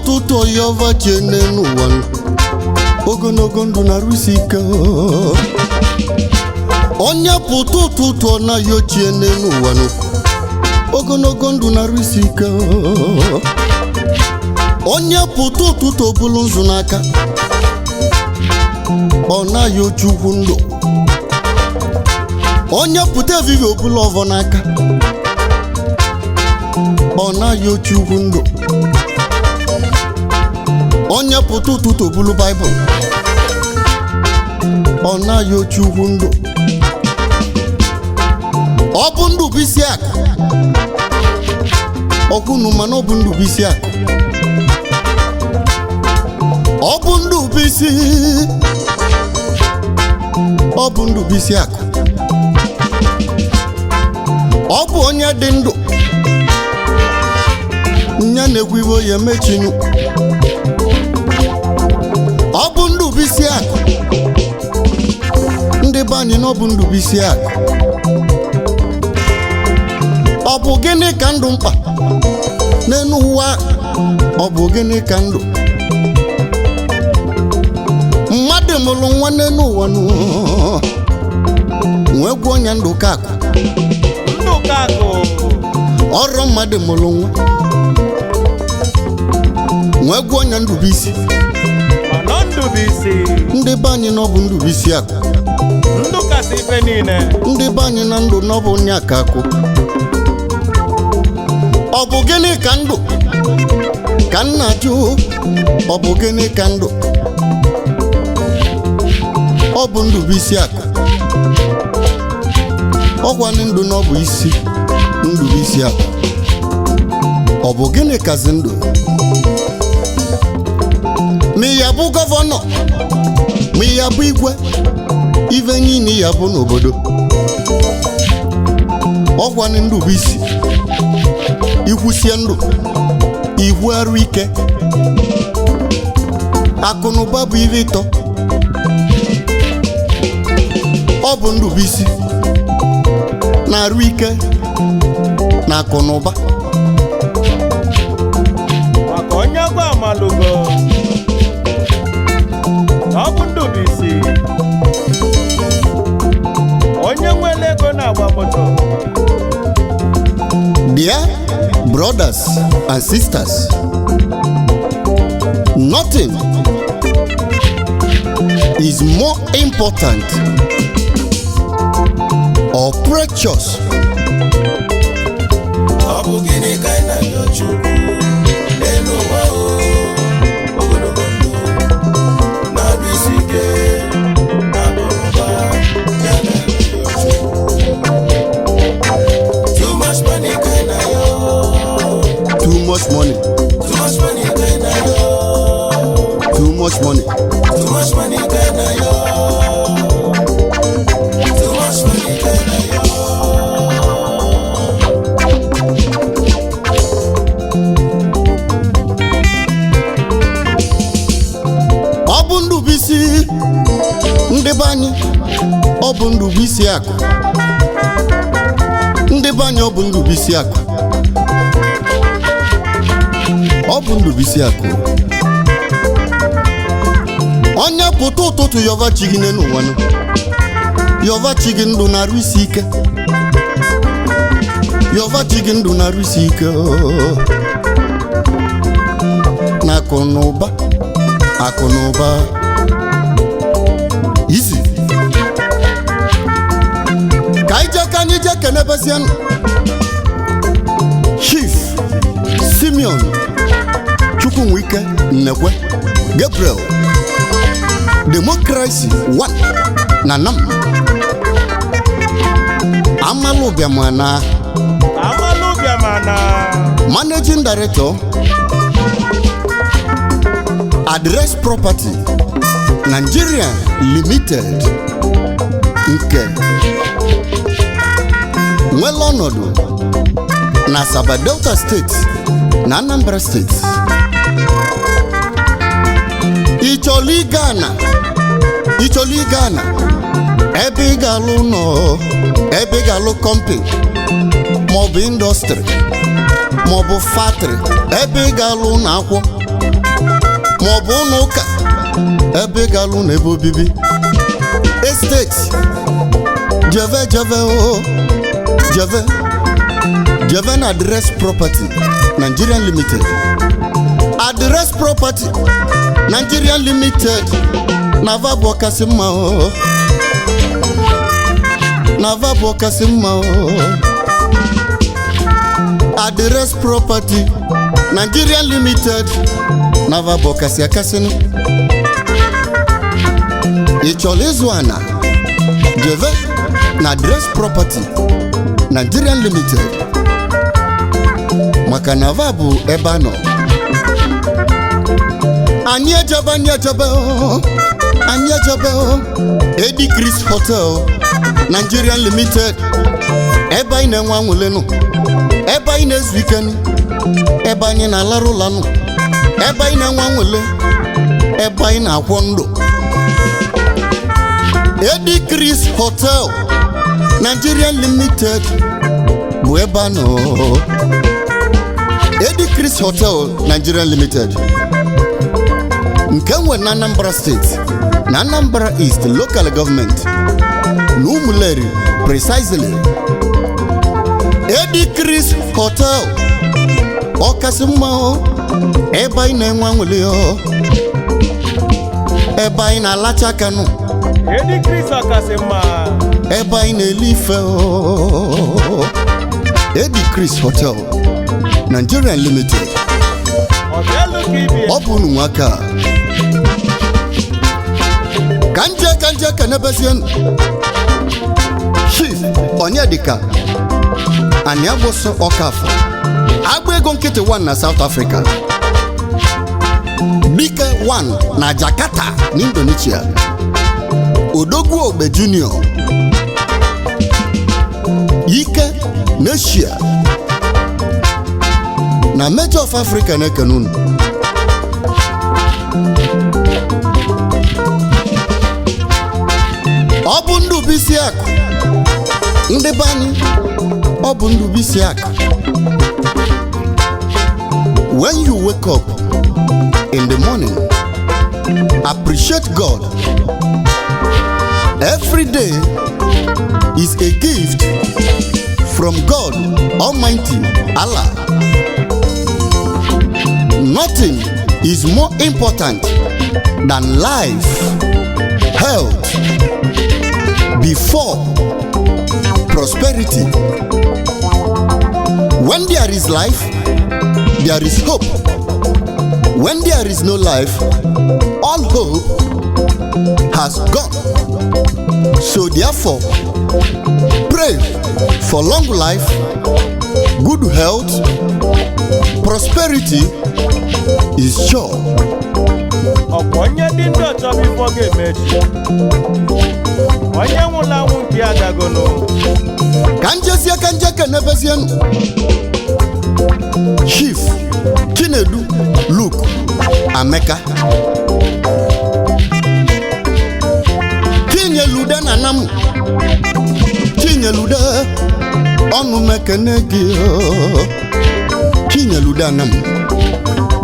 Tuto yova chene nuwan Ogonogo ndu na arisike Onya putu tuto na yo chene nuwan Ogonogo ndu na arisike Onya putu tuto bulu nzunaka Ona yo chukundo Onya pute vivi obulu ovonaka Ona yo chukundo Onya putu tuto bulu Bible Ona yo chukundo Obundu bisiak Okunu man obundu bisiak Obundu bisi Obundu bisiak Obu onya dendo Nyane gwibo ye mechinu Obundu bisiak Ndi bani n'obundu bisiak Obu gini kandu mpa Nenu uwa Obu gini kandu Mmadu mulu nwa nenu uwa nu Mwegwu onya ndu kako Ndu kako Oro mmadu mulu nwa Mwegwu onya ndu bisi Manondu bisi Ndi bani n'obu ndu bisiak Ndu kasi ife nine Ndi bani na ndu n'obu nya kako Obu gini kandu Kanna ju Obu gini kandu Obu ndu bisiak Ogwani ndu n'obu isi Ndu bisiak Obu gini kazi ndu Mi yabu governor Mi yabu igwe Ive nini yabu n'obodo Ogwani ndu bisi Ikwusie ndu Iwu arisike akụnụba bụ ihe ịtọ. Ọ bụ Ndubuisi na-arụ ike na akụnụba. maka onye gwa amalugo ọ bụ Ndubuisi onye nwere ego na-agba moto. Dear brothers and sisters, nothing is more important or precious Ọ bụ gịnị ka ị na-ayọ Chukwu n'elu ụwa o? Ogologo ndụ na arisike na akụnụba ya na-ayọ Chukwu. Too much money ka ị na-ayọ. too much money, Too much money ka ị na-ayọ. too much money. Too much money ka ị na-ayọ. Too much money ka ị na-ayọ. Ọ bụ Ndubuisi ndị be anyị, ọ bụ Ndubuisi akụ. Ndị be anyị, ọ bụ Ndubuisi akụ. Ọ bụ Ndubuisi akụ. Onye pụta ụtụtụ yọva chi gị n'ụwa nụ, yọva chi gị ndụ na-arụ isi ike, yọva chi gị ndụ na-arụ isi ike na akụnụba. Akụnụba izi ka anyị je kenebesian Chief Simeon Chukwunwike Nnekwe Gabriel, Democracy 1 na Nam Amalubiamana, Managing Director, Address Property Nigeria Limited nke nwere ọnọdụ na Asaba Delta State na Anambra State. Ịchọrọ Ghana ebe ị ga-alụ ụlọ, ebe ị ga-alụ company maọbụ industry maọbụ factory, ebe ị ga-alụ ụlọ akwụkwọ maọbụ ụlọ ụka, ebe ị ga-alụ na ebe obibi, estate, jeve na Address Property Nigeria Limited. Address Property Nigeria Limited na vabụ ọkasị mma o, na vabụ ọkasị mma o. Address Property Nigeria Limited na vabụ ọkasị akasịnụ. Ị chọrọ ịzụ ana, jeve na Address Property Nigeria Limited, maka na vabụ ebe anọ. Anyị ejebe Eddie Chris Hotel Nigeria Limited, ebe anyị na-enwe anwụlenụ, ebe anyị na-ezu ikenụ, ebe anyị na-alarụ ụlanụ, ebe anyị na-enwe anwụle, ebe anyị na-akwọ ndụ. Eddie Chris Hotel Nigeria Limited bụ ebe anọ. Eddie Chris Hotel Nigeria Limited nke nwe na Anambra State na Anambra East Local Government na Umuleri precisely. Eddie Chris Hotel ọkasị mma ebe anyị na-enwe anwụle, ebe anyị na-alacha akanụ, Eddie Chris ọkasị mma, ebe anyị na-ele ife. Eddie Chris Hotel Nigeria Limited, ọ bụ unu nwaka ka nje kenebesien Chief Onyedika Aniagboso Ọkafọ, agba ego nkịtị 1 na South Africa, Bike 1 na Jakarta na Indonesia, Odogwu Ogbe Junior, Ike Neshia na Major of Africa na Ekenunu. akụ ndị be anyị ọ bụ Ndubisi akụ. When you wake up in the morning, appreciate God. Every day is a gift from God Almighty Allah. Nothing is more important than life, health, before prosperity. When there is life, there is hope. When there is no life, all hope has gone. So therefore, pray for long life, good health, prosperity is sure. Ọkwa onye dị ndụ ọchọ bifo ga-emechi, onye nwụrụ anwụ nke ya agagonụ. Ka njeke nebezienu Chief Chinedu Luke Ameka Chinyelude na nam Chinyelude ọnụ mekene gị Chinyelude anam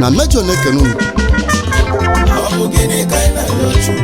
na mejọ nekenu. Ọ bụ gịnị ka ị na-ayọ Chukwu